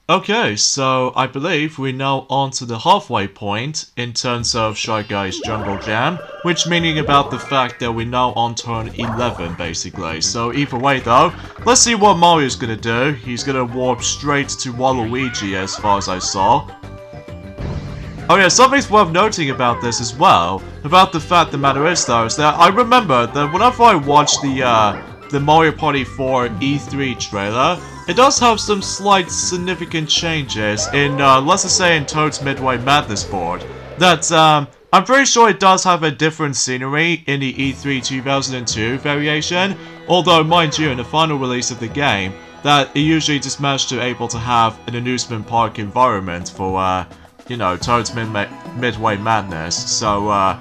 Okay, so I believe we're now on to the halfway point in terms of Shy Guys Jungle Jam, which meaning about the fact that we're now on turn 11 basically. So either way though, let's see what Mario's gonna do. He's gonna warp straight to Waluigi as far as I saw. Oh yeah, something's worth noting about this as well, about the fact the matter is though, is that I remember that whenever I watched the Mario Party 4 E3 trailer, it does have some slight significant changes in, let's just say in Toad's Midway Madness board. That, I'm pretty sure it does have a different scenery in the E3 2002 variation, although mind you, in the final release of the game, that it usually just managed to able to have an amusement park environment for, you know, Toad's Midway Madness, so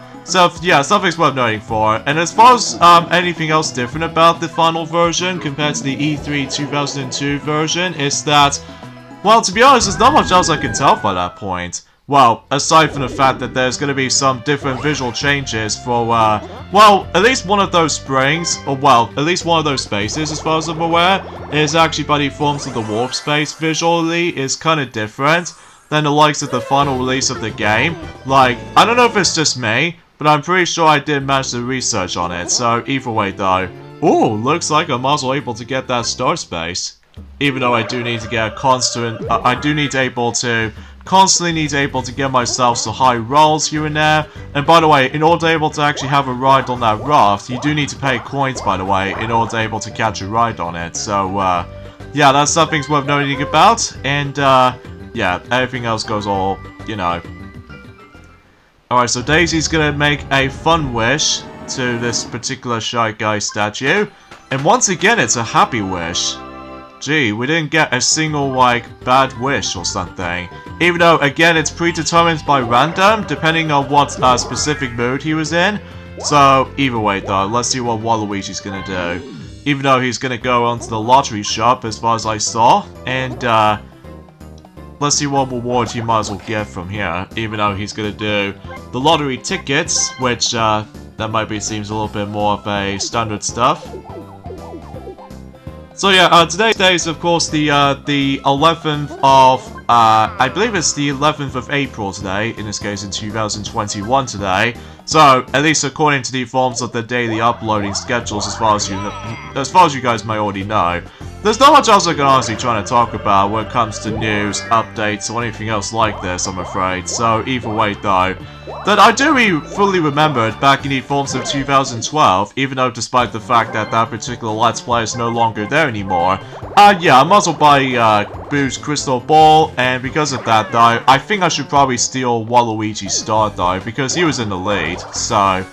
yeah, something's worth noting for. And as far as anything else different about the final version compared to the E3 2002 version is that, well, to be honest, there's not much else I can tell by that point. Well, aside from the fact that there's going to be some different visual changes for, well, at least one of those springs, or well, at least one of those spaces, as far as I'm aware, is actually by the forms of the warp space visually is kind of different than the likes of the final release of the game. Like, I don't know if it's just me, but I'm pretty sure I did manage to research on it, so either way though. Ooh, looks like I'm also able to get that star space. Even though I do need to get a constant, I do need to constantly need to get myself some high rolls here and there. And by the way, in order to able to actually have a ride on that raft, you do need to pay coins, by the way, in order to able to catch a ride on it. So, yeah, that's something worth noting about, and, yeah, everything else goes all, you know. Alright, so Daisy's gonna make a fun wish to this particular Shy Guy statue. And once again, it's a happy wish. Gee, we didn't get a single, like, bad wish or something. Even though, again, it's predetermined by random, depending on what specific mood he was in. So, either way though, let's see what Waluigi's gonna do. Even though he's gonna go onto the lottery shop, as far as I saw. And, let's see what reward he might as well get from here, even though he's gonna do the lottery tickets, which, that might be seems a little bit more of a standard stuff. So yeah, today's day is of course the 11th of, I believe it's the 11th of April today, in this case in 2021 today. So, at least according to the forms of the daily uploading schedules, as far as you guys may already know. There's not much else I can honestly try to talk about when it comes to news, updates, or anything else like this, I'm afraid. So, either way though, that I do fully remembered back in the forms of 2012, even though despite the fact that that particular Let's Play is no longer there anymore. Yeah, I might as well buy Boo's Crystal Ball, and because of that though, I think I should probably steal Waluigi's star though, because he was in the lead, so.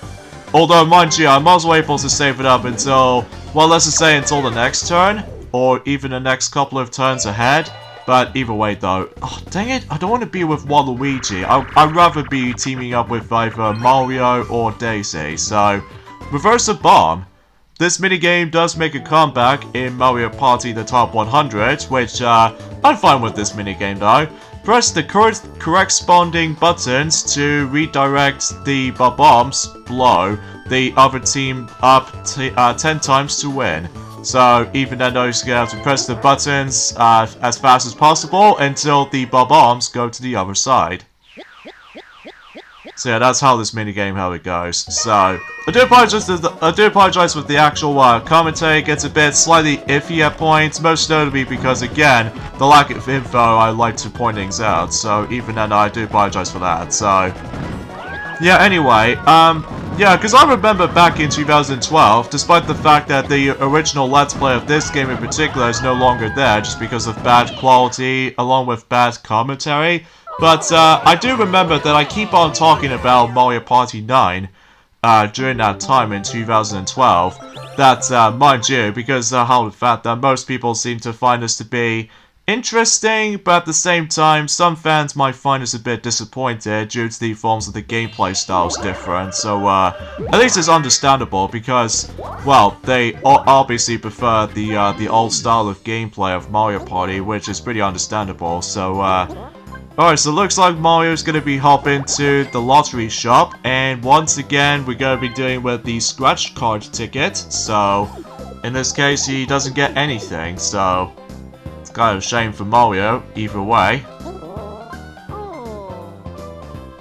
Although, mind you, I might as well able to save it up until, well, let's just say until the next turn, or even the next couple of turns ahead. But either way though, oh dang it, I don't want to be with Waluigi. I'd rather be teaming up with either Mario or Daisy. So, reverse the bomb. This minigame does make a comeback in Mario Party the Top 100, which I'm fine with this minigame though. Press the corresponding buttons to redirect the bombs below the other team up 10 times to win. So even then though, you're gonna have to press the buttons as fast as possible until the bombs go to the other side. So yeah, that's how this minigame how it goes. So I do apologize with the actual commentary. It gets a bit slightly iffy at points, most notably because again the lack of info I like to point things out. So even then I do apologize for that. So yeah, anyway, yeah, because I remember back in 2012, despite the fact that the original Let's Play of this game in particular is no longer there just because of bad quality along with bad commentary. But I do remember that I keep on talking about Mario Party 9 during that time in 2012. That, mind you, because how the fact that most people seem to find this to be interesting, but at the same time, some fans might find this a bit disappointed due to the forms of the gameplay styles different. So, at least it's understandable because, well, they obviously prefer the old style of gameplay of Mario Party, which is pretty understandable. So, alright, so it looks like Mario's going to be hopping to the lottery shop, and once again, we're going to be doing with the scratch card ticket. So, in this case, he doesn't get anything, so kind of a shame for Mario, either way.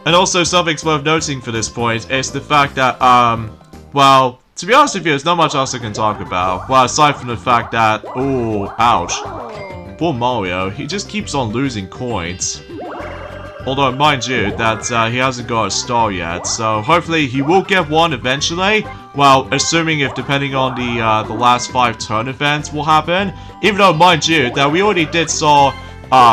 And also something's worth noting for this point is the fact that, well, to be honest with you, there's not much else I can talk about. Well, aside from the fact that, ooh, ouch. Poor Mario, he just keeps on losing coins. Although, mind you, that he hasn't got a star yet, so hopefully he will get one eventually. Well, assuming if depending on the last 5 turn events will happen. Even though, mind you, that we already did saw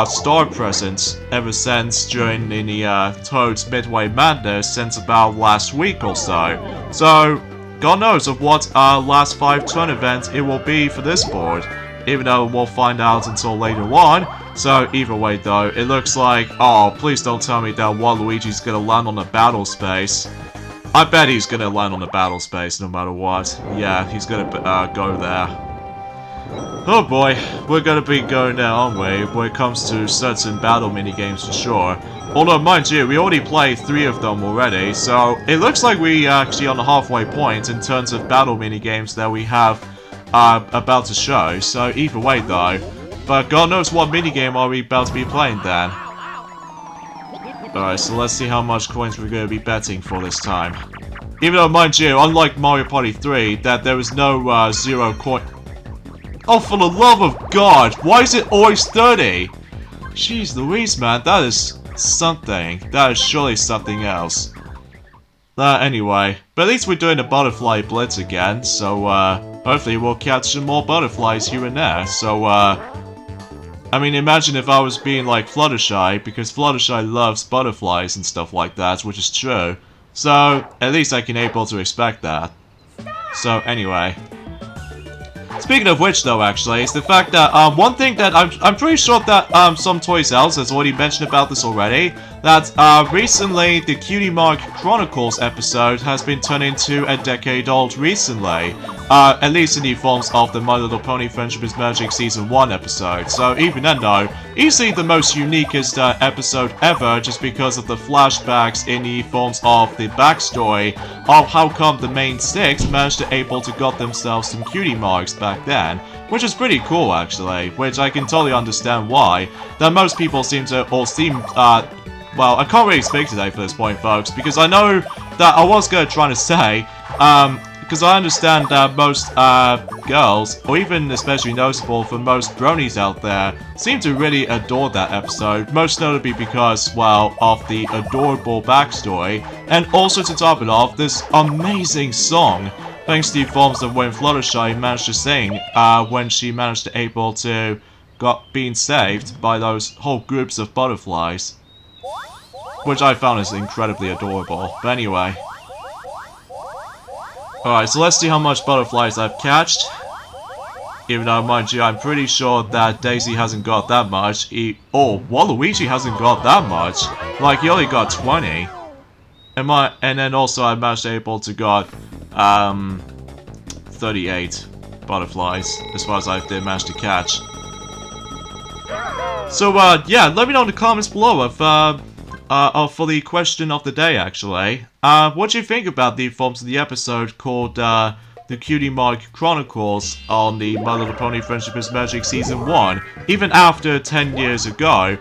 star presents ever since during the Toad's Midway Madness since about last week or so. So, God knows of what last 5 turn event it will be for this board. Even though we'll find out until later on. So either way though, it looks like, oh, please don't tell me that Waluigi's gonna land on the battle space. I bet he's gonna land on the battle space no matter what. Yeah, he's gonna go there. Oh boy, we're gonna be going there, aren't we, when it comes to certain battle minigames for sure. Although, mind you, we already played 3 of them already, so it looks like we are actually on the halfway point in terms of battle minigames that we have about to show. So either way though, but God knows what minigame are we about to be playing then. Alright, so let's see how much coins we're going to be betting for this time. Even though, mind you, unlike Mario Party 3, that there is no 0 coin. Oh, for the love of God, why is it always 30? Jeez Louise, man, that is something. That is surely something else. Anyway, but at least we're doing the butterfly blitz again, so hopefully we'll catch some more butterflies here and there. So I mean, imagine if I was being like Fluttershy, because Fluttershy loves butterflies and stuff like that, which is true. So at least I can able to expect that. So anyway. Speaking of which, though, actually, is the fact that one thing that I'm pretty sure that some Toys Else has already mentioned about this already. That recently the Cutie Mark Chronicles episode has been turned into a decade old recently. At least in the forms of the My Little Pony Friendship is Magic Season 1 episode. So even then though, easily the most uniquest episode ever just because of the flashbacks in the forms of the backstory of how come the main 6 managed to able to got themselves some cutie marks back then. Which is pretty cool actually, which I can totally understand why. That most people seem to, well, I can't really speak today for this point, folks, because I know that I was trying to say, because I understand that most girls, or even especially noticeable for most bronies out there, seem to really adore that episode, most notably because, well, of the adorable backstory, and also to top it off, this amazing song, thanks to the forms of when Fluttershy managed to sing, when she managed to able to being saved by those whole groups of butterflies. Which I found is incredibly adorable. But anyway. Alright, so let's see how much butterflies I've catched. Even though, mind you, I'm pretty sure that Daisy hasn't got that much. Oh, Waluigi hasn't got that much. Like, he only got 20. And then also I managed to able to got 38 butterflies, as far as I did manage to catch. So, yeah, let me know in the comments below if, for the question of the day, actually. What do you think about the forms of the episode called, the Cutie Mark Chronicles on the My Little Pony Friendship is Magic Season 1? Even after 10 years ago,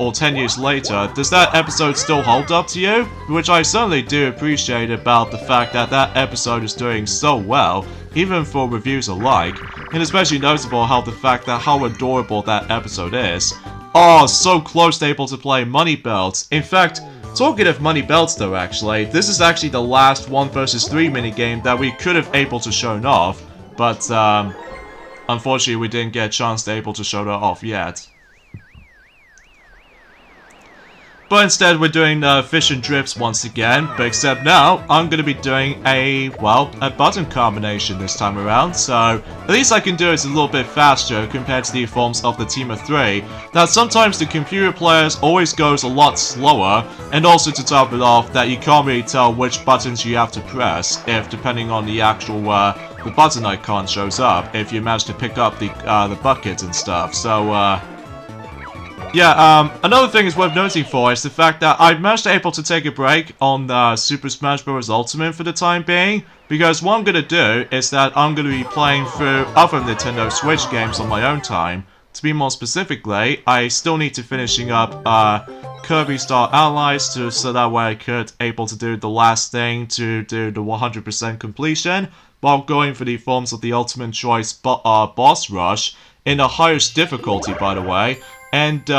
or 10 years later, does that episode still hold up to you? Which I certainly do appreciate about the fact that that episode is doing so well, even for reviews alike, and especially noticeable how the fact that how adorable that episode is. Oh, so close to able to play Money Belts. In fact, talking of Money Belts though actually, this is actually the last 1 vs 3 minigame that we could have able to shown off, but unfortunately we didn't get a chance to able to show that off yet. But instead we're doing fish and drips once again, but except now I'm going to be doing a button combination this time around, so at least I can do it a little bit faster compared to the forms of the Team of 3. Now sometimes the computer players always goes a lot slower, and also to top it off that you can't really tell which buttons you have to press, if depending on the actual the button icon shows up, if you manage to pick up the buckets and stuff, so yeah, another thing is worth noting for is the fact that I managed to able to take a break on Super Smash Bros. Ultimate for the time being, because what I'm going to do is that I'm going to be playing through other Nintendo Switch games on my own time. to be more specifically, I still need to finishing up Kirby Star Allies so that way I could able to do the last thing to do the 100% completion while going for the forms of the Ultimate Choice boss rush in the highest difficulty, by the way. And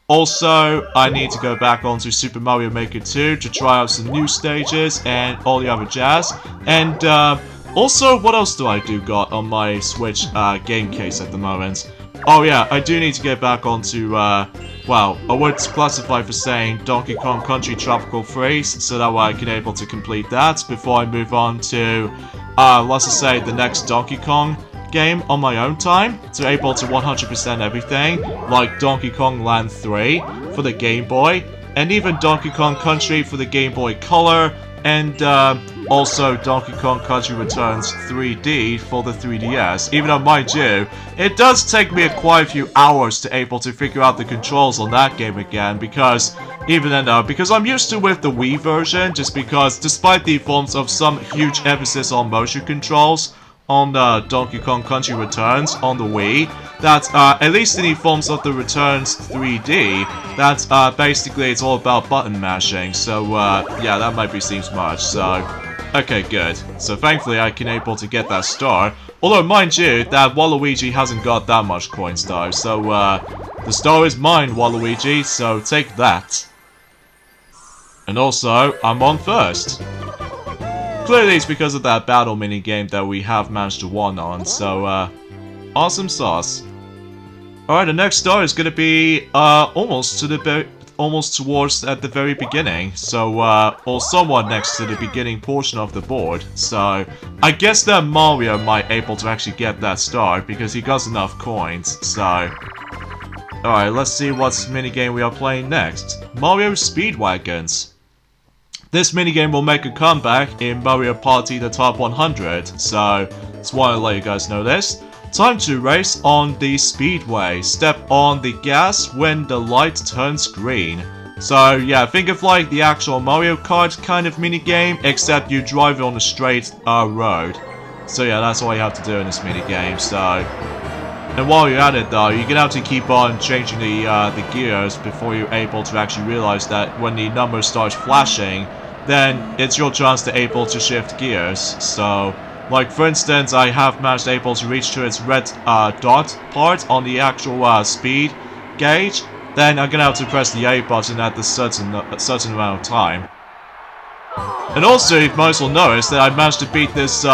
also, I need to go back onto Super Mario Maker 2 to try out some new stages and all the other jazz. And also, what else do I got on my Switch game case at the moment? Oh yeah, I do need to get back onto, well, I would classify for saying Donkey Kong Country Tropical Freeze, so that way I can able to complete that before I move on to, let's just say, the next Donkey Kong game on my own time, to able to 100% everything, like Donkey Kong Land 3 for the Game Boy, and even Donkey Kong Country for the Game Boy Color, and also Donkey Kong Country Returns 3D for the 3DS. Even though, mind you, it does take me quite a few hours to able to figure out the controls on that game again, because even then, because I'm used to with the Wii version, just because despite the forms of some huge emphasis on motion controls on Donkey Kong Country Returns on the Wii, that at least in the forms of the Returns 3D, that basically it's all about button mashing. So yeah, that might be seems much. So okay, good. So thankfully I can able to get that star. Although mind you, that Waluigi hasn't got that much coins though. So the star is mine, Waluigi. So take that. And also, I'm on first. Clearly it's because of that battle minigame that we have managed to win on, so awesome sauce. Alright, the next star is gonna be almost towards at the very beginning, so or somewhat next to the beginning portion of the board. So I guess that Mario might able to actually get that star because he got enough coins. So alright, let's see what minigame we are playing next. Mario Speedwagons. This minigame will make a comeback in Mario Party the Top 100, so just want to let you guys know this. Time to race on the speedway. Step on the gas when the light turns green. So yeah, think of like the actual Mario Kart kind of minigame, except you drive on a straight road. So yeah, that's all you have to do in this minigame, so... And while you're at it though, you're gonna have to keep on changing the gears before you're able to actually realize that when the number starts flashing, then it's your chance to able to shift gears. So, like for instance, I have managed able to reach to its red dot part on the actual speed gauge. Then I'm gonna have to press the A button at the certain amount of time. And also, you might as well notice that I managed to beat this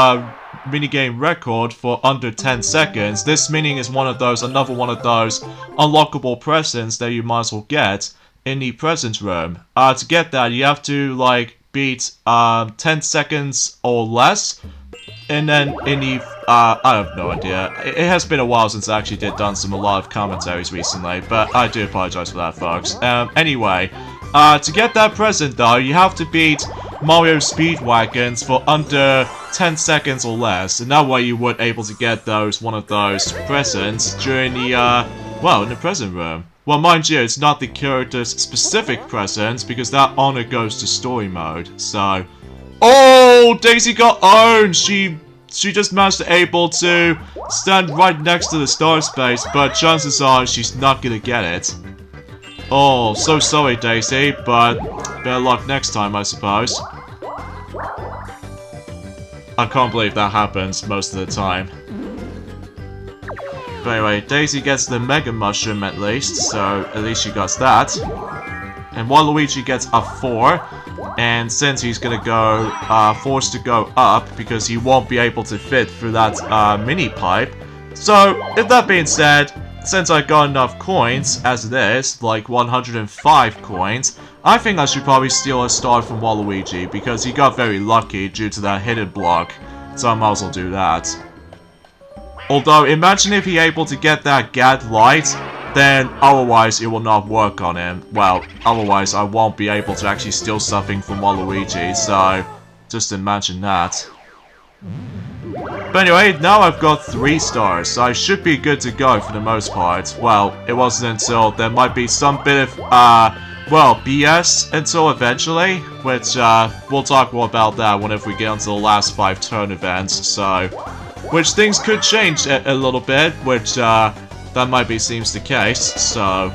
minigame record for under 10 seconds. This meaning is another one of those unlockable presents that you might as well get in the present room. To get that, you have to like beat 10 seconds or less, and then in the I have no idea. It has been a while since I actually done a lot of commentaries recently, but I do apologize for that, folks. Anyway, to get that present though, you have to beat Mario Speedwagons for under 10 seconds or less, and that way you would able to get one of those presents during the well, in the present room. Well, mind you, it's not the character's specific presents, because that honor goes to story mode, so... Oh! Daisy got owned! She just managed to able to stand right next to the star space, but chances are she's not gonna get it. Oh, so sorry, Daisy, but better luck next time, I suppose. I can't believe that happens most of the time. But anyway, Daisy gets the Mega Mushroom at least, so at least she got that. And Waluigi gets a 4, and since he's gonna go, forced to go up, because he won't be able to fit through that mini pipe. So, if that being said, since I got enough coins, as it is, like 105 coins, I think I should probably steal a star from Waluigi, because he got very lucky due to that hidden block, so I might as well do that. Although, imagine if he able to get that GAD light, then otherwise it will not work on him. Well, otherwise I won't be able to actually steal something from Waluigi, so just imagine that. But anyway, now I've got 3 stars, so I should be good to go for the most part. Well, it wasn't until there might be some bit of, well, BS until eventually, which, we'll talk more about that whenever we get onto the last 5 turn events, so... Which things could change a little bit, which, that might be seems the case, so...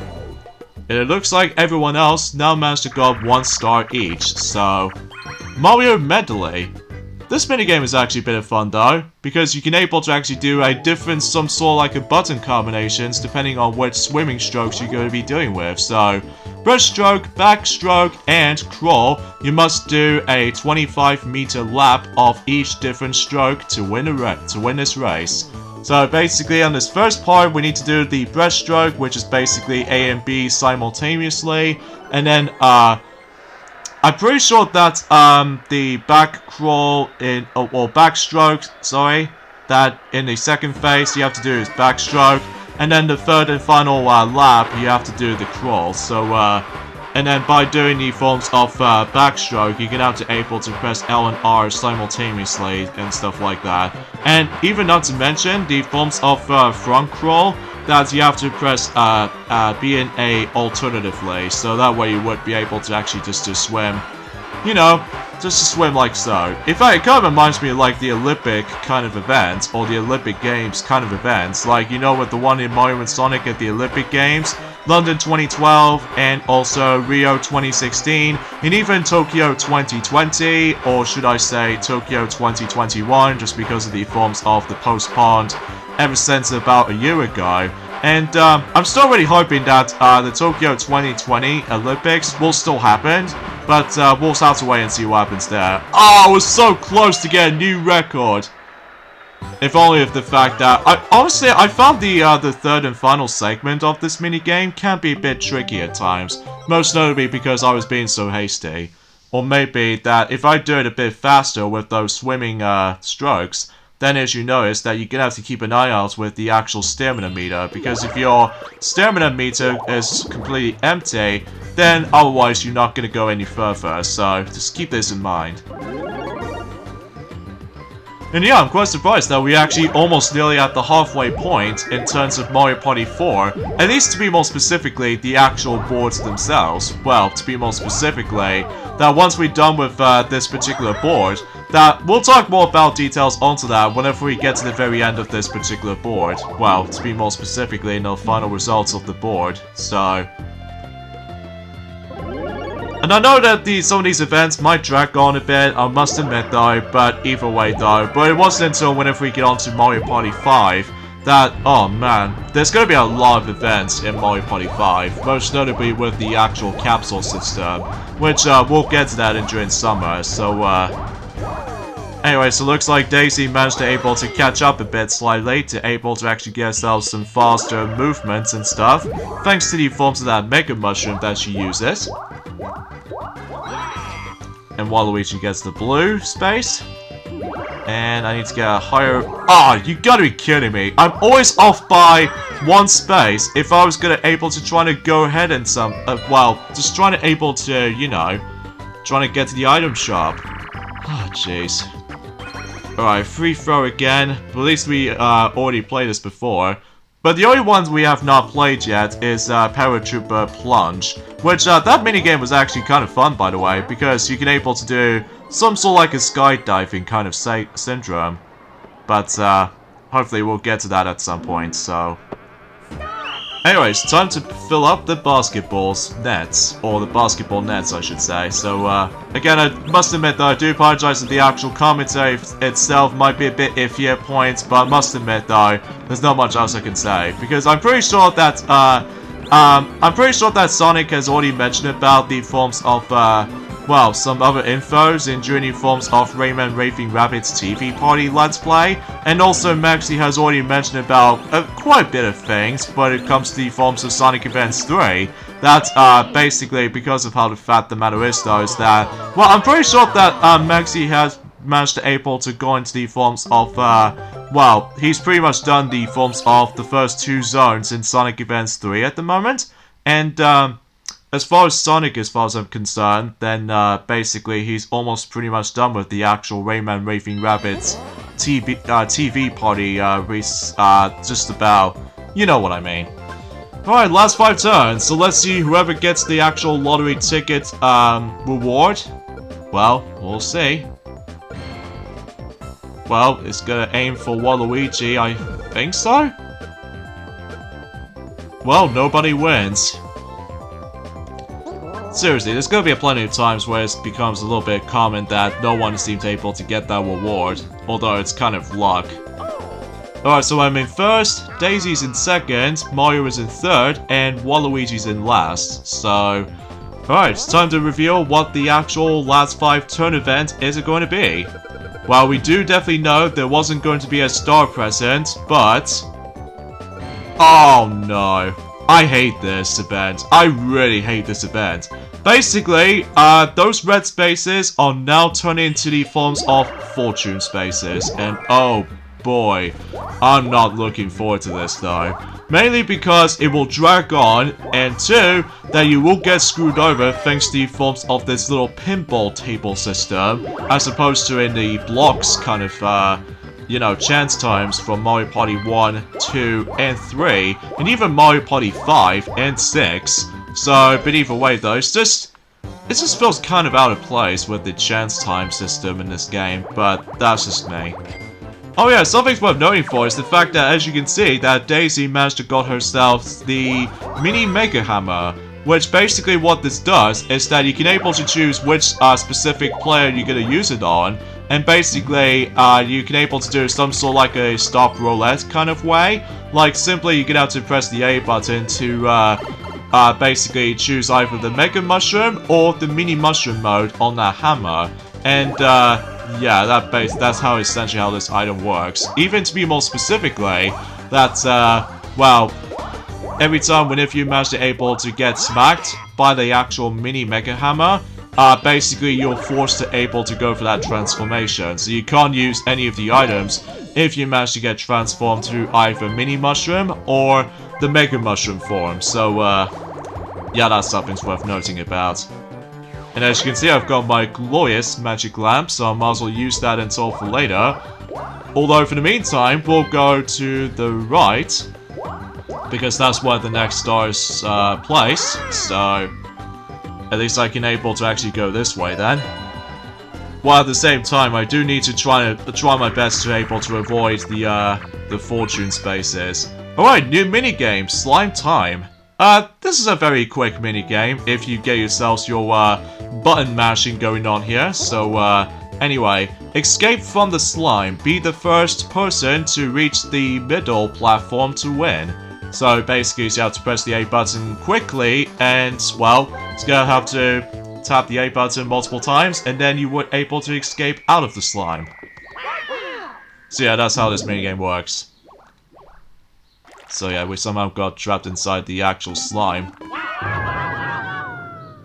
It looks like everyone else now managed to go up 1 star each, so... Mario Medley. This minigame is actually a bit of fun though, because you can able to actually do a different, some sort of like a button combinations depending on which swimming strokes you're going to be doing with. So, breaststroke, backstroke, and crawl, you must do a 25-meter lap of each different stroke to win this race. So basically on this first part we need to do the breaststroke, which is basically A and B simultaneously, and then I'm pretty sure that the back crawl in or backstroke, sorry, that in the second phase you have to do is backstroke, and then the third and final lap you have to do the crawl. So and then by doing the forms of backstroke, you're gonna have to able to press L and R simultaneously and stuff like that. And even not to mention the forms of front crawl, that you have to press B and A alternatively, so that way you would be able to actually just to swim, you know, just to swim like so. In fact, it kind of reminds me of like the Olympic kind of events, or the Olympic Games kind of events, like, you know, with the one in Mario and Sonic at the Olympic Games, London 2012, and also Rio 2016, and even Tokyo 2020, or should I say Tokyo 2021, just because of the forms of the postponed ever since about a year ago. And I'm still really hoping that the Tokyo 2020 Olympics will still happen, but we'll have to wait and see what happens there. Oh, I was so close to get a new record. If only of the fact that honestly I found the third and final segment of this minigame can be a bit tricky at times, most notably because I was being so hasty. Or maybe that if I do it a bit faster with those swimming strokes, then as you notice that you're gonna have to keep an eye out with the actual stamina meter, because if your stamina meter is completely empty, then otherwise you're not gonna go any further, so just keep this in mind. And yeah, I'm quite surprised that we're actually almost nearly at the halfway point in terms of Mario Party 4, at least to be more specifically, the actual boards themselves. Well, to be more specifically, that once we're done with this particular board, that we'll talk more about details onto that whenever we get to the very end of this particular board. Well, to be more specifically, in the final results of the board, so... And I know that some of these events might drag on a bit, I must admit though, but either way though, but it wasn't until whenever we get onto Mario Party 5 that, oh man, there's gonna be a lot of events in Mario Party 5, most notably with the actual capsule system, which we'll get to that during summer, so anyway, so looks like Daisy managed to able to catch up a bit slightly, to able to actually get herself some faster movements and stuff, thanks to the forms of that Mega Mushroom that she uses. And Waluigi gets the blue space. And I need to get a higher... Ah, you gotta be kidding me. I'm always off by 1 space if I was gonna able to try to go ahead and well, just trying to able to, you know, trying to get to the item shop. Ah, jeez. Alright, free throw again. But at least we already played this before. But the only ones we have not played yet is Paratrooper Plunge, which that minigame was actually kind of fun, by the way, because you can able to do some sort of like a skydiving kind of syndrome. But hopefully we'll get to that at some point, so... Anyways, time to fill up the basketball's nets, or the basketball nets I should say. So again, I must admit that I do apologize that the actual commentary itself might be a bit iffy at points, but I must admit though, there's not much else I can say, because I'm pretty sure that Sonic has already mentioned about the forms of well, some other infos during the forms of Rayman Raving Rabbids TV Party Let's Play, and also Maxi has already mentioned about quite a bit of things when it comes to the forms of Sonic Advance 3. That's basically because of how the fact the matter is though, is that, well, I'm pretty sure that Maxi has managed to able to go into the forms of, well, he's pretty much done the forms of the first 2 zones in Sonic Advance 3 at the moment, and as far as Sonic, as far as I'm concerned, then basically he's almost pretty much done with the actual Rayman Raving Rabbids TV party, just about, you know what I mean. Alright, last 5 turns, so let's see whoever gets the actual lottery ticket reward. Well, we'll see. Well, it's gonna aim for Waluigi, I think so? well, nobody wins. Seriously, there's gonna be plenty of times where it becomes a little bit common that no one seems able to get that reward, although it's kind of luck. Alright, so I'm in first, Daisy's in second, Mario is in third, and Waluigi's in last. So, alright, it's time to reveal what the actual last 5 turn event is going to be. Well, we do definitely know there wasn't going to be a star present, but... oh no. I hate this event. I really hate this event. Basically, those red spaces are now turning into the forms of fortune spaces, and oh boy, I'm not looking forward to this though. Mainly because it will drag on, and 2, that you will get screwed over thanks to the forms of this little pinball table system, as opposed to in the blocks kind of, you know, chance times from Mario Party 1, 2, and 3, and even Mario Party 5 and 6. So, but either way though, it just feels kind of out of place with the chance time system in this game, but that's just me. Oh yeah, something worth noting for is the fact that, as you can see, that Daisy managed to got herself the Mini Mega Hammer, which basically what this does is that you can able to choose which specific player you're gonna use it on, and basically you can able to do some sort of like a stop roulette kind of way. Like simply you can have to press the A button to basically choose either the Mega Mushroom or the Mini Mushroom mode on that hammer, and yeah, that's how essentially how this item works. Even to be more specifically, that well, every time whenever you manage to able to get smacked by the actual Mini Mega Hammer, basically you're forced to able to go for that transformation. So you can't use any of the items if you manage to get transformed to either Mini Mushroom or the Mega Mushroom form. So yeah, that's something worth noting about. And as you can see, I've got my glorious magic lamp, so I might as well use that until for later. Although for the meantime, we'll go to the right, because that's where the next star is placed. So at least I can able to actually go this way then. While at the same time, I do need to try my best to able to avoid the fortune spaces. Alright, new minigame, Slime Time. This is a very quick minigame if you get yourselves your button mashing going on here. So anyway, escape from the slime. Be the first person to reach the middle platform to win. So basically you have to press the A button quickly, and well, it's gonna have to tap the A button multiple times, and then you were able to escape out of the slime. So yeah, that's how this minigame works. So yeah, we somehow got trapped inside the actual slime.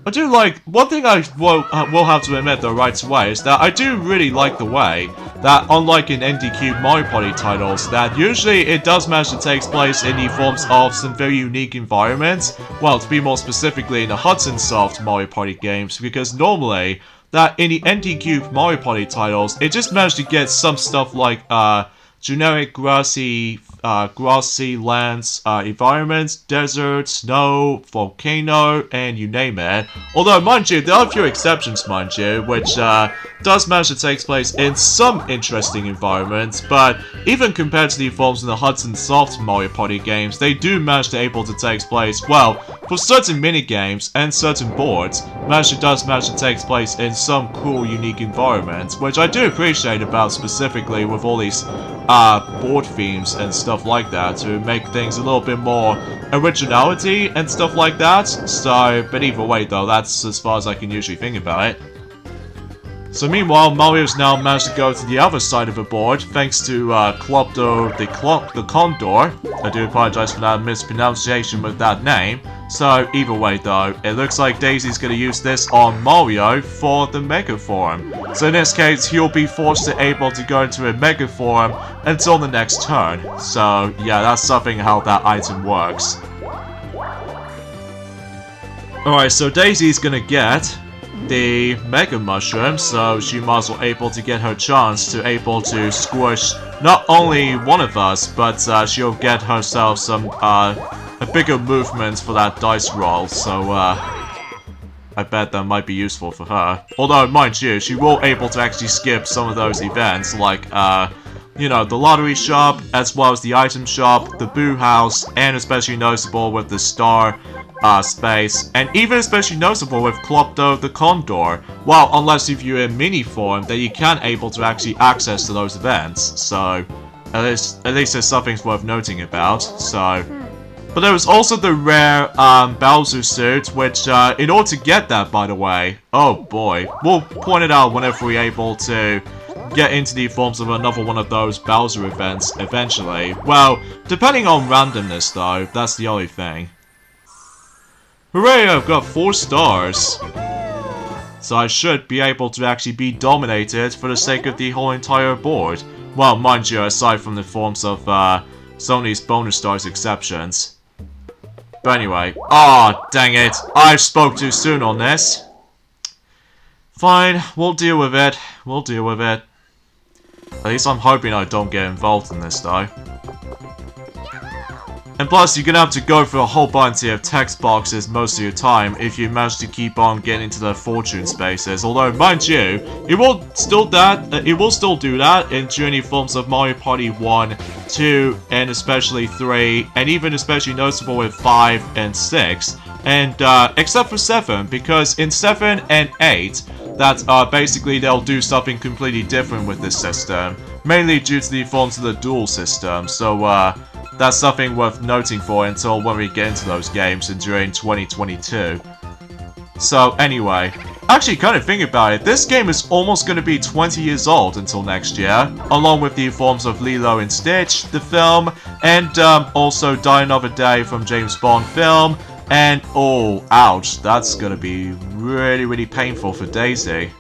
I do like, one thing I will have to admit though right away is that I do really like the way that, unlike in NDQ Mario Party titles, that usually it does manage to take place in the forms of some very unique environments. Well, to be more specifically in the Hudson Soft Mario Party games, because normally that in the NDQ Mario Party titles, it just managed to get some stuff like generic grassy lands, environments, desert, snow, volcano, and you name it. Although, mind you, there are a few exceptions, mind you, which does manage to take place in some interesting environments, but even compared to the forms in the Hudson Soft Mario Party games, they do manage to able to take place, well, for certain minigames and certain boards, does manage to take place in some cool, unique environments, which I do appreciate about specifically with all these board themes and stuff like that to make things a little bit more originality and stuff like that. So, but either way though, that's as far as I can usually think about it. So meanwhile, Mario's now managed to go to the other side of the board thanks to Clopdo the Condor. I do apologize for that mispronunciation with that name. So either way though, it looks like Daisy's gonna use this on Mario for the Mega Form. So in this case, he'll be forced to able to go into a Mega Form until the next turn. So yeah, that's something how that item works. Alright, so Daisy's gonna get the Mega Mushroom, so she might as well able to get her chance to able to squish not only one of us, but she'll get herself some a bigger movement for that dice roll, so I bet that might be useful for her. Although, mind you, she will able to actually skip some of those events, like you know, the lottery shop, as well as the item shop, the Boo House, and especially noticeable with the Star space, and even especially noticeable with Klopdo the Condor. Well, unless if you're in mini form, then you can't able to actually access to those events. So, at least there's something worth noting about. So, but there was also the rare Bowser suit, which in order to get that, by the way, oh boy, we'll point it out whenever we're able to get into the forms of another one of those Bowser events eventually. Well, depending on randomness though, that's the only thing. Hooray, I've got 4 stars. So I should be able to actually be dominated for the sake of the whole entire board. Well, mind you, aside from the forms of Sony's bonus stars exceptions. But anyway, dang it, I spoke too soon on this. Fine, we'll deal with it. We'll deal with it. At least I'm hoping I don't get involved in this though. And plus, you're gonna have to go through a whole bunch of text boxes most of your time if you manage to keep on getting into the fortune spaces. Although, mind you, it will still do that in journey forms of Mario Party 1, 2, and especially 3, and even especially noticeable with 5 and 6. And except for 7, because in 7 and 8, that basically they'll do something completely different with this system, mainly due to the forms of the dual system. So that's something worth noting for until when we get into those games and during 2022. So anyway, actually kind of think about it, this game is almost going to be 20 years old until next year, along with the forms of Lilo and Stitch, the film, and also Die Another Day from James Bond film, and oh, ouch, that's going to be really painful for Daisy.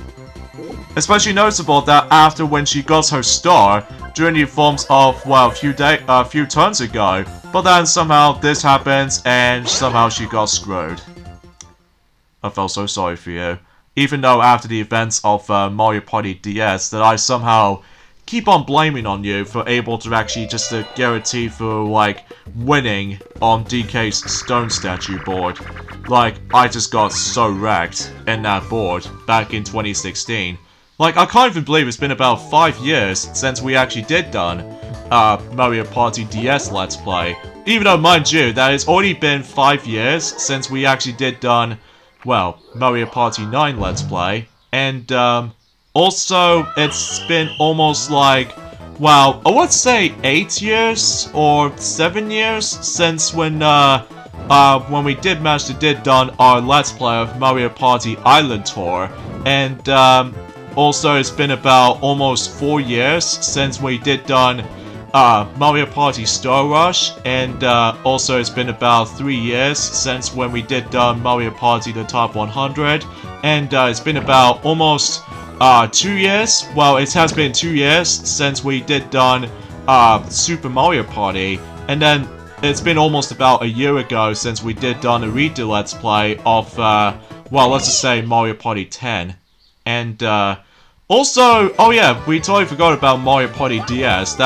Especially noticeable that after when she got her star, during the forms of, well, a few turns ago, but then somehow this happens and somehow she got screwed. I felt so sorry for you. Even though after the events of Mario Party DS that I somehow keep on blaming on you for able to actually just guarantee for, like, winning on DK's stone statue board. Like, I just got so wrecked in that board back in 2016. Like, I can't even believe it's been about 5 years since we actually did done Mario Party DS Let's Play. Even though, mind you, that it's already been 5 years since we actually did done, well, Mario Party 9 Let's Play. And, also, it's been almost like, well, I would say 8 years or 7 years since when we did manage to did done our Let's Play of Mario Party Island Tour. And, also, it's been about almost 4 years since we did done Mario Party Star Rush, and also it's been about 3 years since when we did done Mario Party the Top 100, and it's been about almost 2 years. Well, it has been 2 years since we did done Super Mario Party, and then it's been almost about a year ago since we did done a redo Let's Play of well, let's just say Mario Party 10. And, also, oh yeah, we totally forgot about Mario Party DS,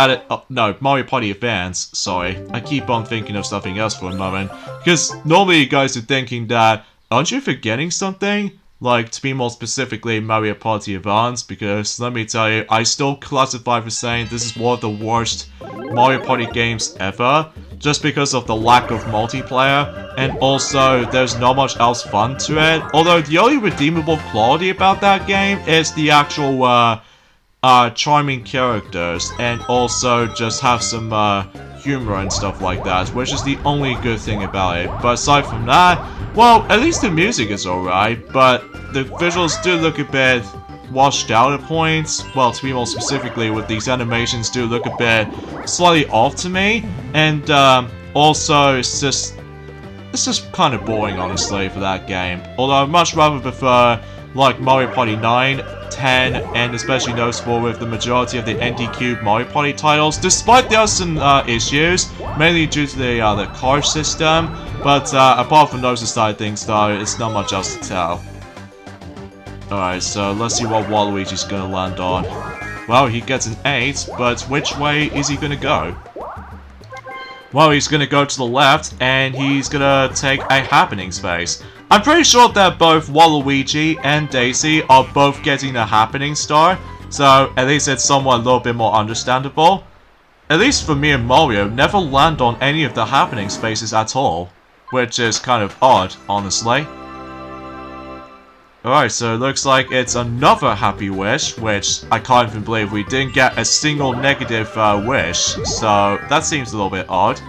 no, Mario Party Advance, sorry. I keep on thinking of something else for a moment, because normally you guys are thinking that, aren't you forgetting something? Like, to be more specifically, Mario Party Advance, because, let me tell you, I still classify for saying this is one of the worst Mario Party games ever, just because of the lack of multiplayer, and also there's not much else fun to it. Although the only redeemable quality about that game is the actual charming characters, and also just have some humor and stuff like that, which is the only good thing about it. But aside from that, well, at least the music is alright, but the visuals do look a bit washed out at points. Well, to be more specifically, with these animations do look a bit slightly off to me, and also it's just kind of boring, honestly, for that game. Although I'd much rather prefer like Mario Party 9, 10, and especially noticeable with the majority of the ND-Cube Mario Party titles, despite there are some issues, mainly due to the card system, but apart from those side things though, it's not much else to tell. Alright, so let's see what Waluigi's gonna land on. Well, he gets an 8, but which way is he gonna go? Well, he's gonna go to the left, and he's gonna take a happening space. I'm pretty sure that both Waluigi and Daisy are both getting a happening star, so at least it's somewhat a little bit more understandable. At least for me and Mario, never land on any of the happening spaces at all, which is kind of odd, honestly. Alright, so it looks like it's another happy wish, which I can't even believe we didn't get a single negative wish, so that seems a little bit odd.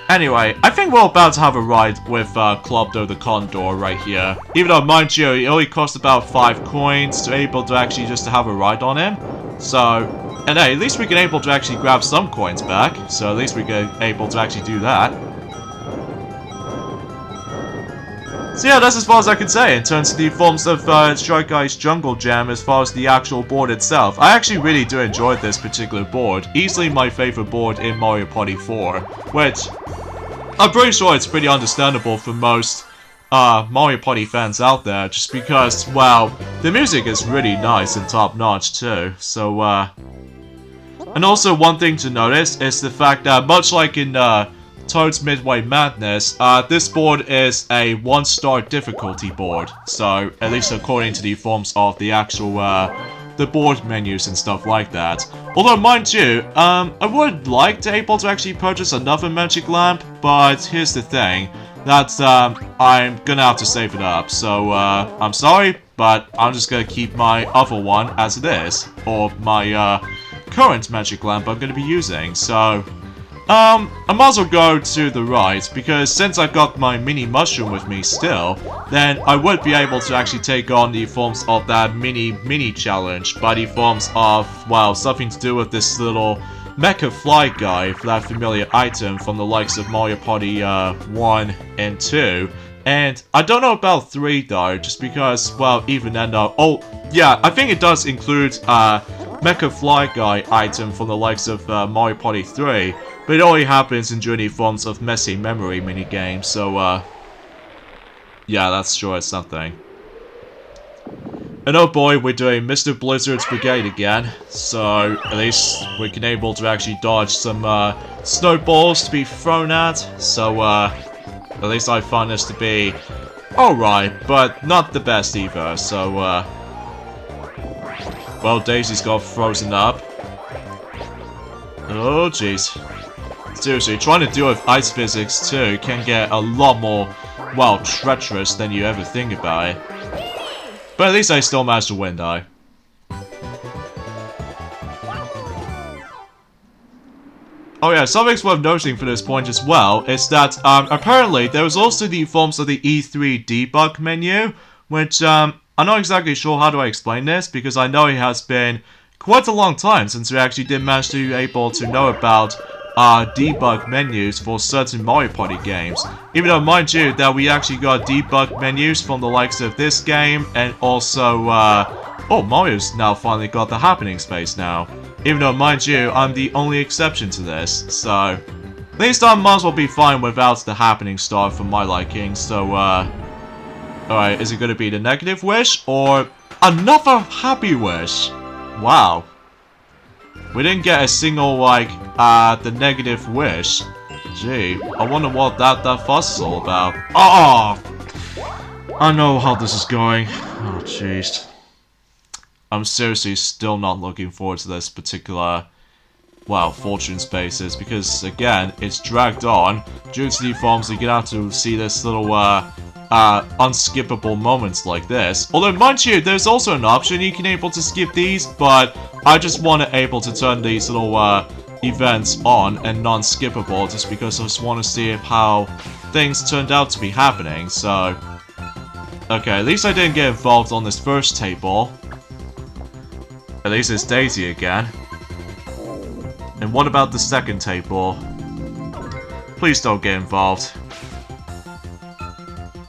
Anyway, I think we're about to have a ride with Klobdo the Condor right here. Even though, mind you, it only cost about 5 coins to able to actually just have a ride on him. So, and hey, at least we can able to actually grab some coins back, so at least we can able to actually do that. So yeah, that's as far as I can say in terms of the forms of Strike Ice Jungle Jam as far as the actual board itself. I actually really do enjoy this particular board. Easily my favorite board in Mario Party 4, which I'm pretty sure it's pretty understandable for most Mario Party fans out there, just because, well, the music is really nice and top-notch too. So, and also one thing to notice is the fact that much like in Toad's Midway Madness, this board is a 1-star difficulty board, so at least according to the forms of the actual the board menus and stuff like that. Although mind you, I would like to able to actually purchase another magic lamp, but here's the thing, that I'm gonna have to save it up, so I'm sorry, but I'm just gonna keep my other one as it is, or my current magic lamp I'm gonna be using, so I might as well go to the right, because since I've got my mini mushroom with me still, then I would be able to actually take on the forms of that mini challenge by the forms of, well, something to do with this little Mecha Fly guy, that familiar item from the likes of Mario Party 1 and 2. And I don't know about 3 though, just because, well, even then though, oh, yeah, I think it does include Mecha Fly guy item from the likes of Mario Party 3. But it only happens in Journey forms of Messy Memory minigame, so, yeah, that's sure it's something. And oh boy, we're doing Mr. Blizzard's Brigade again, so at least we can able to actually dodge some, snowballs to be thrown at, so, at least I find this to be alright, but not the best either, so, well, Daisy's got frozen up. Oh, jeez. Seriously, trying to deal with ice physics too can get a lot more, well, treacherous than you ever think about it. But at least I still managed to win, though. Oh yeah, something's worth noting for this point as well is that apparently there was also the forms of the E3 debug menu, which I'm not exactly sure how do I explain this, because I know it has been quite a long time since we actually did manage to be able to know about debug menus for certain Mario Party games. Even though, mind you, that we actually got debug menus from the likes of this game, and also, oh, Mario's now finally got the happening space now. Even though, mind you, I'm the only exception to this, so at least I might as well be fine without the happening star for my liking, so, alright, is it gonna be the negative wish, or another happy wish? Wow. We didn't get a single, like, the negative wish. Gee, I wonder what that fuss is all about. Oh! I know how this is going. Oh, jeez. I'm seriously still not looking forward to this particular, well, fortune spaces, because, again, it's dragged on. Due to the forms, you get out to see this little, unskippable moments like this. Although, mind you, there's also an option you can able to skip these, but I just want to able to turn these little events on and non-skippable, just because I just want to see how things turned out to be happening, so... Okay, at least I didn't get involved on this first table. At least it's Daisy again. And what about the second table? Please don't get involved.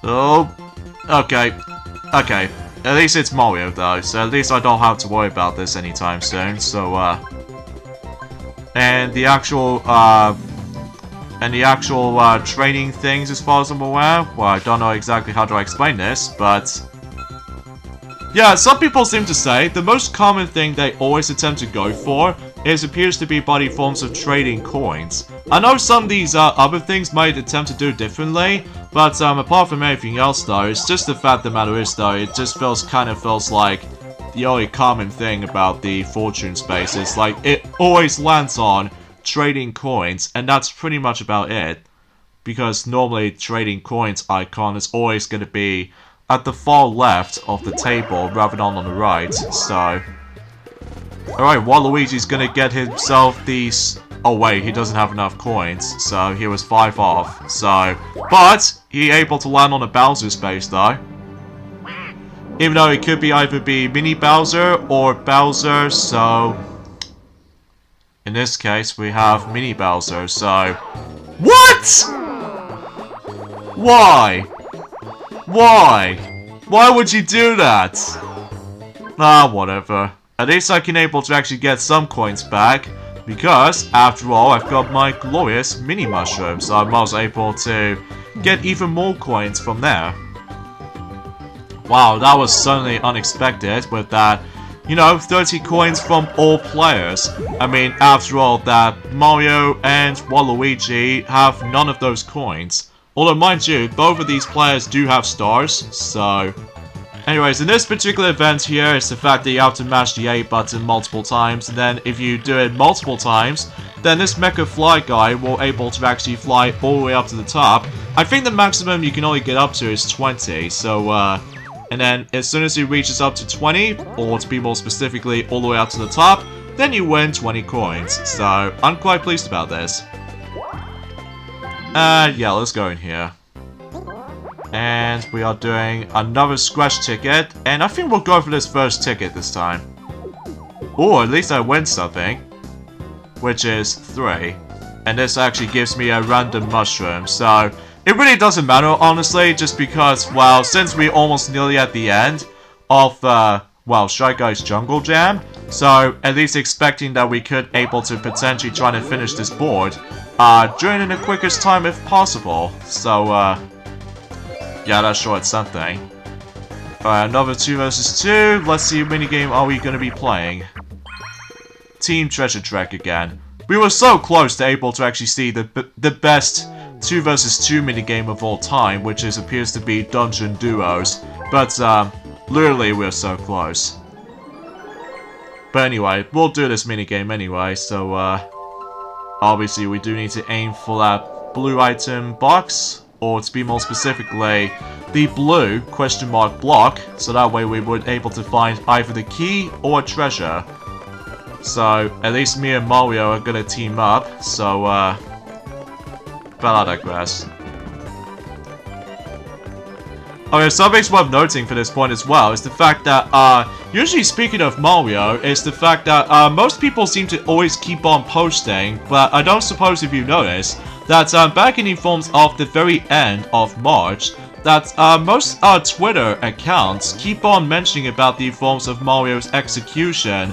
Oh, okay, okay. At least it's Mario though, so at least I don't have to worry about this anytime soon, so, and the actual, training things as far as I'm aware, well, I don't know exactly how to explain this, but... Yeah, some people seem to say the most common thing they always attempt to go for appears to be body forms of trading coins. I know some of these other things might attempt to do differently, but apart from anything else though, it's just the fact of the matter is though, it just kind of feels like the only common thing about the fortune space is, like, it always lands on trading coins, and that's pretty much about it. Because normally trading coins icon is always going to be at the far left of the table rather than on the right, so... Alright, Waluigi's gonna get himself these... Oh wait, he doesn't have enough coins, so he was 5 off, so... But, he able to land on a Bowser space though. Even though it could be either be Mini Bowser or Bowser, so... In this case, we have Mini Bowser, so... What?! Why? Why? Why would you do that? Ah, whatever. At least I can able to actually get some coins back, because, after all, I've got my glorious mini mushroom, so I was able to get even more coins from there. Wow, that was suddenly unexpected with that, you know, 30 coins from all players. I mean, after all, that Mario and Waluigi have none of those coins. Although, mind you, both of these players do have stars, so... Anyways, in this particular event here, it's the fact that you have to mash the A button multiple times, and then if you do it multiple times, then this Mecha Fly guy will able to actually fly all the way up to the top. I think the maximum you can only get up to is 20, so, and then as soon as he reaches up to 20, or to be more specifically, all the way up to the top, then you win 20 coins. So, I'm quite pleased about this. Yeah, let's go in here. And we are doing another scratch ticket, and I think we'll go for this first ticket this time. Or at least I win something, which is 3. And this actually gives me a random mushroom, so it really doesn't matter, honestly, just because, well, since we're almost nearly at the end of, well, Shy Guy's Jungle Jam, so at least expecting that we could able to potentially try to finish this board, during in the quickest time if possible, so, yeah, that's sure it's something. Alright, another 2 versus 2. Let's see what minigame are we going to be playing. Team Treasure Trek again. We were so close to able to actually see the best 2 versus 2 minigame of all time, which appears to be Dungeon Duos. But, literally we're so close. But anyway, we'll do this minigame anyway, so, obviously we do need to aim for that blue item box. Or to be more specifically, the blue question mark block, so that way we would able to find either the key or a treasure. So, at least me and Mario are gonna team up, so, but I digress. Okay, something's worth noting for this point as well is the fact that, usually speaking of Mario, is the fact that, most people seem to always keep on posting, but I don't suppose if you noticed, that back in the forms of the very end of March, that most Twitter accounts keep on mentioning about the forms of Mario's execution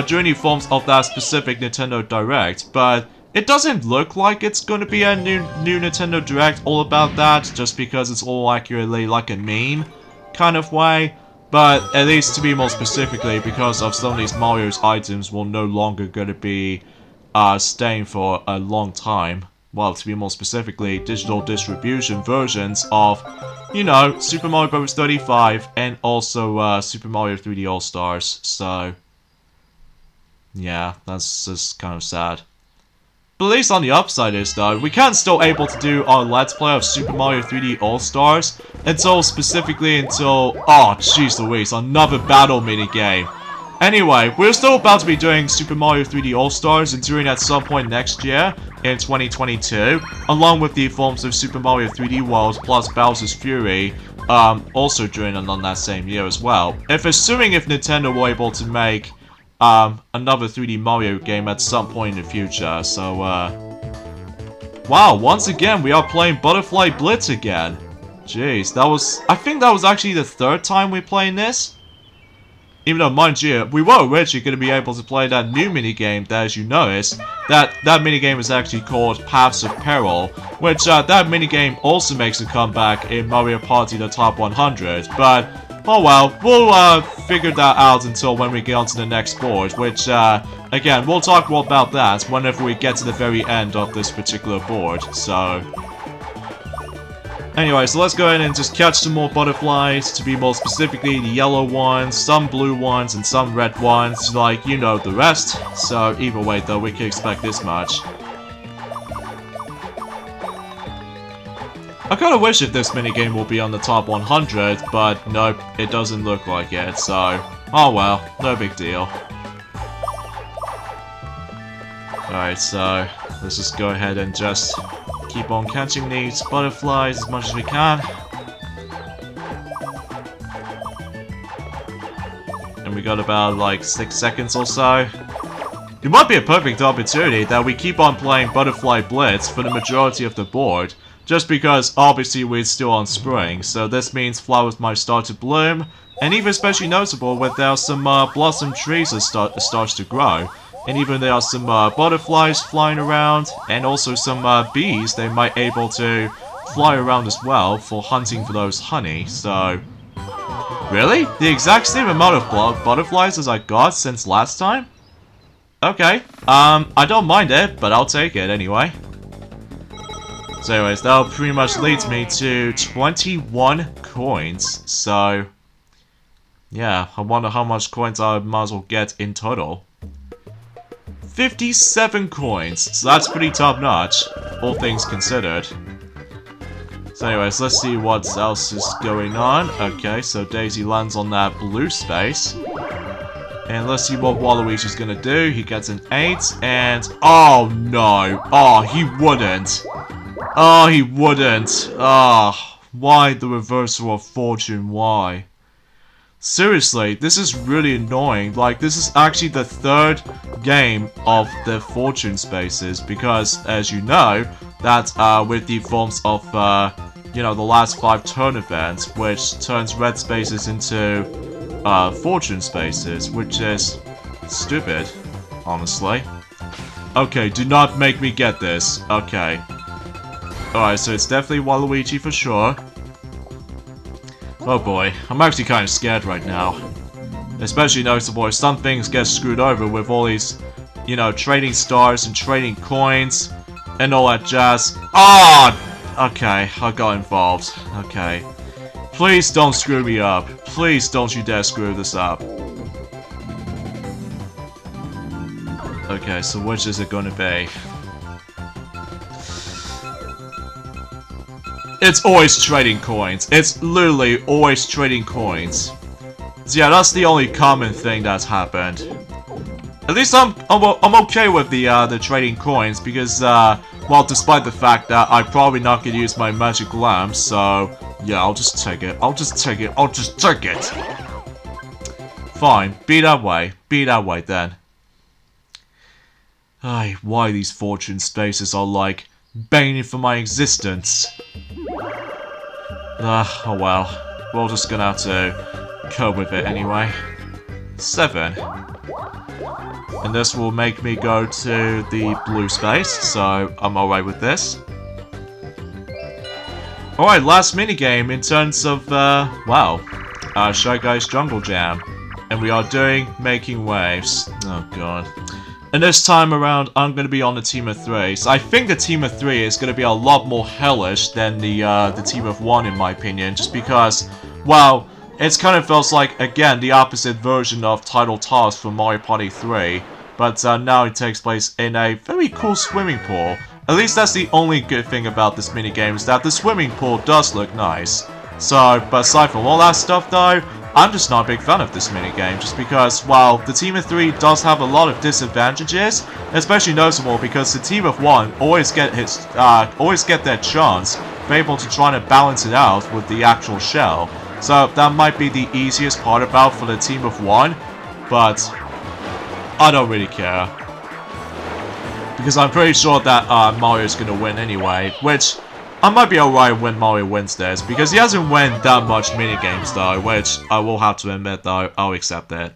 during the forms of that specific Nintendo Direct, but it doesn't look like it's going to be a new Nintendo Direct all about that, just because it's all accurately like a meme kind of way. But at least to be more specifically, because of some of these Mario's items will no longer going to be staying for a long time. Well, to be more specifically, digital distribution versions of, you know, Super Mario Bros. 35 and also Super Mario 3D All-Stars. So, yeah, that's just kind of sad. But at least on the upside is, though, we can still able to do our Let's Play of Super Mario 3D All-Stars until, oh, jeez Louise, another battle minigame. Anyway, we're still about to be doing Super Mario 3D All-Stars and doing at some point next year, in 2022, along with the forms of Super Mario 3D World plus Bowser's Fury, also during and on that same year as well. Assuming if Nintendo were able to make, another 3D Mario game at some point in the future, so, wow, once again, we are playing Butterfly Blitz again. Jeez, I think that was actually the 3rd time we're playing this. Even though, mind you, we were originally going to be able to play that new minigame that, as you noticed, that minigame is actually called Paths of Peril, which, that minigame also makes a comeback in Mario Party The Top 100, but, oh well, we'll, figure that out until when we get onto the next board, which, again, we'll talk more about that whenever we get to the very end of this particular board, so... Anyway, so let's go ahead and just catch some more butterflies, to be more specifically the yellow ones, some blue ones, and some red ones, like, you know the rest. So either way though, we can expect this much. I kinda wish if this minigame will be on the top 100, but nope, it doesn't look like it, so... oh well, no big deal. Alright, so let's just go ahead and just keep on catching these butterflies as much as we can. And we got about like 6 seconds or so. It might be a perfect opportunity that we keep on playing Butterfly Blitz for the majority of the board, just because obviously we're still on spring, so this means flowers might start to bloom, and even especially noticeable when there are some blossom trees that starts to grow. And even there are some butterflies flying around, and also some bees they might able to fly around as well for hunting for those honey, so... really? The exact same amount of butterflies as I got since last time? Okay, I don't mind it, but I'll take it anyway. So anyways, that'll pretty much leads me to 21 coins, so... yeah, I wonder how much coins I might as well get in total. 57 coins, so that's pretty top-notch, all things considered. So anyways, let's see what else is going on. Okay, so Daisy lands on that blue space. And let's see what Waluigi's gonna do. He gets an 8, and... oh no! Oh, he wouldn't! Oh, he wouldn't! Ah, why the reversal of fortune, why? Seriously, this is really annoying. Like, this is actually the 3rd game of the fortune spaces, because, as you know, that with the forms of, you know, the last 5 turn events, which turns red spaces into fortune spaces, which is stupid, honestly. Okay, do not make me get this. Okay. Alright, so it's definitely Waluigi for sure. Oh boy, I'm actually kind of scared right now. Especially noticeable if some things get screwed over with all these, you know, trading stars and trading coins and all that jazz. Ah! Okay, I got involved. Okay. Please don't screw me up. Please don't you dare screw this up. Okay, so which is it gonna be? It's always trading coins. It's literally always trading coins. So yeah, that's the only common thing that's happened. At least I'm okay with the trading coins because well, despite the fact that I'm probably not gonna use my magic lamp, so yeah, I'll just take it. I'll just take it. I'll just take it. Fine, be that way. Be that way then. Ay, why these fortune spaces are like bane for my existence. Oh well, we're just gonna have to cope with it anyway. 7. And this will make me go to the blue space, so I'm alright with this. Alright, last minigame in terms of, wow, Shy Guys Jungle Jam. And we are doing Making Waves. Oh god. And this time around, I'm going to be on the team of 3. So I think the team of 3 is going to be a lot more hellish than the team of 1 in my opinion. Just because, well, it kind of feels like, again, the opposite version of Title Toss from Mario Party 3. But now it takes place in a very cool swimming pool. At least that's the only good thing about this minigame, is that the swimming pool does look nice. So, but aside from all that stuff though, I'm just not a big fan of this minigame, just because, while the team of 3 does have a lot of disadvantages, especially noticeable because the team of 1 always get their chance to be able to try to balance it out with the actual shell. So that might be the easiest part about for the team of 1, but I don't really care. Because I'm pretty sure that Mario's gonna win anyway, which I might be alright when Mario wins this, because he hasn't won that much minigames though, which I will have to admit though, I'll accept it.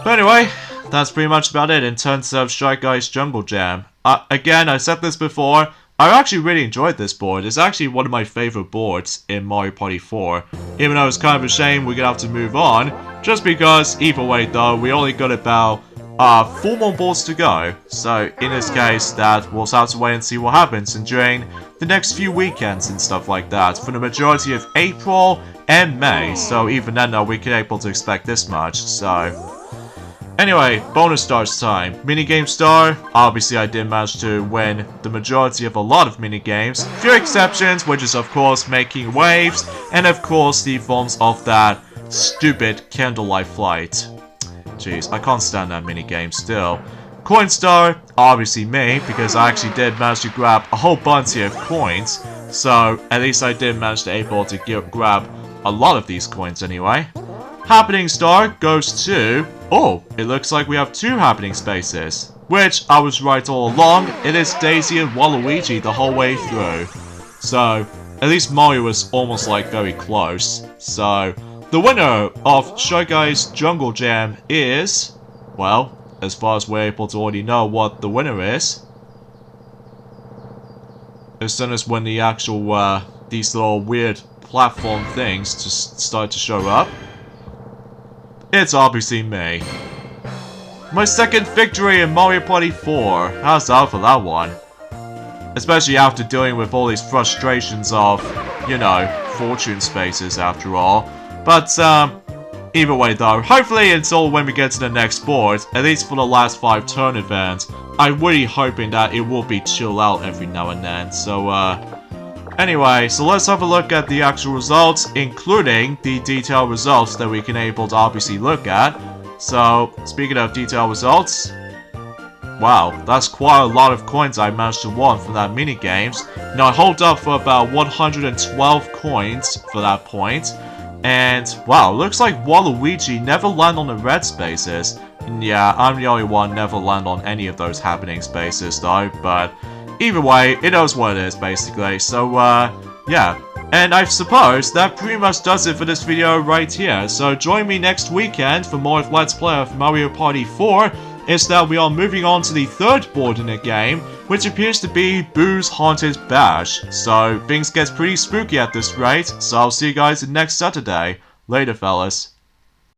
But anyway, that's pretty much about it in terms of Shy Guys Jungle Jam. Again, I said this before, I actually really enjoyed this board. It's actually one of my favorite boards in Mario Party 4. Even though it's kind of a shame we're gonna have to move on, just because either way though, we only got about 4 more balls to go. So in this case, that we'll have to wait and see what happens and during the next few weekends and stuff like that for the majority of April and May. So even then, we can able to expect this much. So anyway, bonus stars time. Minigame star. Obviously, I did manage to win the majority of a lot of minigames. Few exceptions, which is of course making waves, and of course the forms of that stupid candlelight flight. Jeez, I can't stand that minigame still. Coin star, obviously me, because I actually did manage to grab a whole bunch of coins. So at least I did manage to able to grab a lot of these coins anyway. Happening star goes to... Oh, it looks like we have 2 happening spaces. Which, I was right all along, it is Daisy and Waluigi the whole way through. So, at least Mario was almost like very close. So, the winner of Shy Guys Jungle Jam is... Well, as far as we're able to already know what the winner is. As soon as when the actual, these little weird platform things just start to show up. It's obviously me. My second victory in Mario Party 4. How's that for that one? Especially after dealing with all these frustrations of, you know, fortune spaces after all. But, either way though, hopefully until when we get to the next board, at least for the last 5 turn event, I'm really hoping that it will be chill out every now and then. So, anyway, so let's have a look at the actual results, including the detailed results that we can able to obviously look at. So, speaking of detailed results, wow, that's quite a lot of coins I managed to win from that minigames. Now, I hold up for about 112 coins for that point. And, wow, looks like Waluigi never land on the red spaces. And yeah, I'm the only one never land on any of those happening spaces though, but... Either way, it knows what it is, basically. So, yeah. And I suppose that pretty much does it for this video right here. So join me next weekend for more of Let's Play of Mario Party 4. Instead, we are moving on to the 3rd board in the game, which appears to be Boo's Haunted Bash. So, things get pretty spooky at this rate. So I'll see you guys next Saturday. Later, fellas.